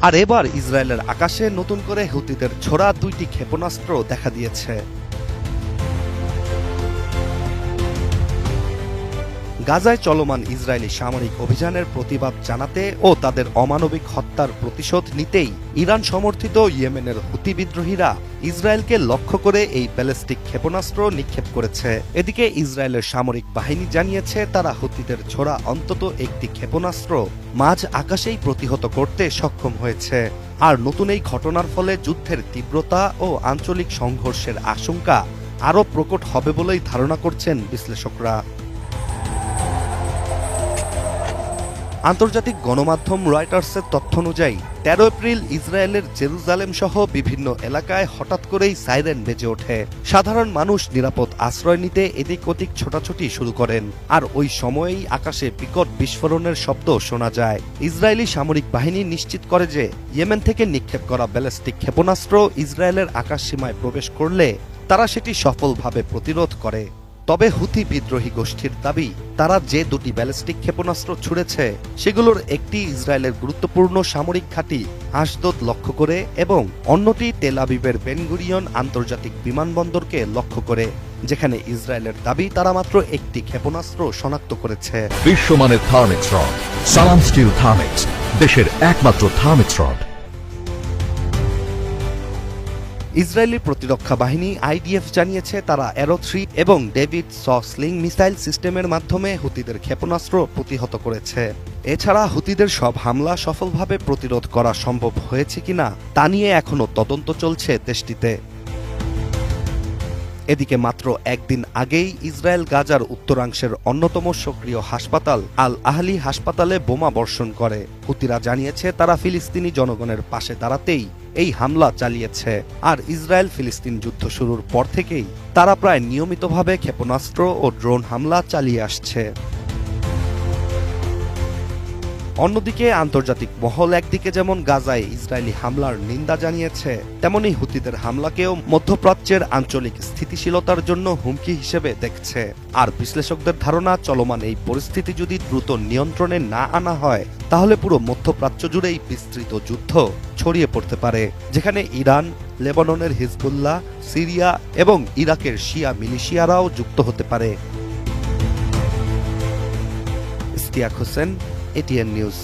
আর এবার ইসরায়েলের আকাশে নতুন করে হুতিদের ছোড়া 2টি ক্ষেপণাস্ত্র দেখা দিয়েছে। গাজায় চলমান ইসরায়েলি সামরিক অভিযানের প্রতিবাদ জানাতে ও তাদের অমানবিক হত্যার প্রতিশোধ নিতেই ইরান সমর্থিত ইয়েমেনের হুতি বিদ্রোহীরা ইসরায়েলকে লক্ষ্য করে এই ব্যালিস্টিক ক্ষেপণাস্ত্র নিক্ষেপ করেছে। এদিকে ইসরায়েলের সামরিক বাহিনী জানিয়েছে তারা হুতিদের ছোড়া অন্তত একটি ক্ষেপণাস্ত্র মাঝ আকাশেই প্রতিহত করতে সক্ষম হয়েছে। আর নতুন এই ঘটনার ফলে যুদ্ধের তীব্রতা ও আঞ্চলিক সংঘর্ষের আশঙ্কা আরও প্রকট হবে বলেই ধারণা করছেন বিশ্লেষকরা। আন্তর্জাতিক গণমাধ্যম রয়টার্সের তথ্য অনুযায়ী 13 এপ্রিল ইসরায়েলের জেরুজালেম সহ বিভিন্ন এলাকায় হঠাৎ করেই সাইরেন বেজে ওঠে। সাধারণ মানুষ নিরাপদ আশ্রয় নিতে এদিক ওদিক ছোটাছুটি শুরু করেন। আর ওই সময়েই আকাশে বিকট বিস্ফোরণের শব্দ শোনা যায়। ইসরায়েলি সামরিক বাহিনী নিশ্চিত করে যে ইয়েমেন থেকে নিক্ষেপ করা ব্যালিস্টিক ক্ষেপণাস্ত্র ইসরায়েলের আকাশসীমায় প্রবেশ করলে তারা সেটি সফলভাবে প্রতিরোধ করে। তবে হুথি বিদ্রোহী গোষ্ঠীর দাবি, তারা যে 2টি ব্যালিস্টিক ক্ষেপণাস্ত্র ছুড়েছে সেগুলোর একটি ইসরায়েলের গুরুত্বপূর্ণ সামরিক ঘাঁটি আশদোদ লক্ষ্য করে এবং অন্যটি তেল আবিবের বেন গুরিয়ন আন্তর্জাতিক বিমানবন্দরকে লক্ষ্য করে, যেখানে ইসরায়েলের দাবি তারা মাত্র একটি ক্ষেপণাস্ত্র শনাক্ত করেছে। বিশ্বমানের থার্মিক্স রড, সালাম স্টিল থার্মিক্স, দেশের একমাত্র থার্মিক্স রড। ইসরায়েলি প্রতিরক্ষা বাহিনী আইডিএফ জানিয়েছে তারা অ্যারো 3 এবং ডেভিড স্লিং মিসাইল সিস্টেমের মাধ্যমে হুতিদের ক্ষেপণাস্ত্র প্রতিহত করেছে। এছাড়া হুতিদের সব হামলা সফলভাবে প্রতিরোধ করা সম্ভব হয়েছে কিনা তা নিয়ে এখনও তদন্ত চলছে দেশটিতে। এদিকে মাত্র একদিন আগেই ইসরায়েল গাজার উত্তরাংশের অন্যতম সক্রিয় হাসপাতাল আল আহলি হাসপাতালে বোমা বর্ষণ করে। হুতিরা জানিয়েছে তারা ফিলিস্তিনি জনগণের পাশে দাঁড়াতেই এই হামলা চালিয়েছে। আর ইসরায়েল ফিলিস্তিন যুদ্ধ শুরুর পর থেকেই তারা প্রায় নিয়মিতভাবে ক্ষেপণাস্ত্র ও ড্রোন হামলা চালিয়ে আসছে। অন্যদিকে আন্তর্জাতিক মহল একদিকে যেমন গাজায় ইসরায়েলি হামলার নিন্দা জানিয়েছে, তেমনি হুতিদের হামলাকেও মধ্যপ্রাচ্যের আঞ্চলিক স্থিতিশীলতার জন্য হুমকি হিসেবে দেখছে। আর বিশ্লেষকদের ধারণা, চলমান এই পরিস্থিতি যদি দ্রুত নিয়ন্ত্রণে না আনা হয় তাহলে পুরো মধ্যপ্রাচ্য জুড়েই বিস্তৃত যুদ্ধ ছড়িয়ে পড়তে পারে, যেখানে ইরান, লেবাননের হিজবুল্লাহ, সিরিয়া এবং ইরাকের শিয়া মিলিশিয়ারাও যুক্ত হতে পারে। Ishtiaq Hossain, ATN news.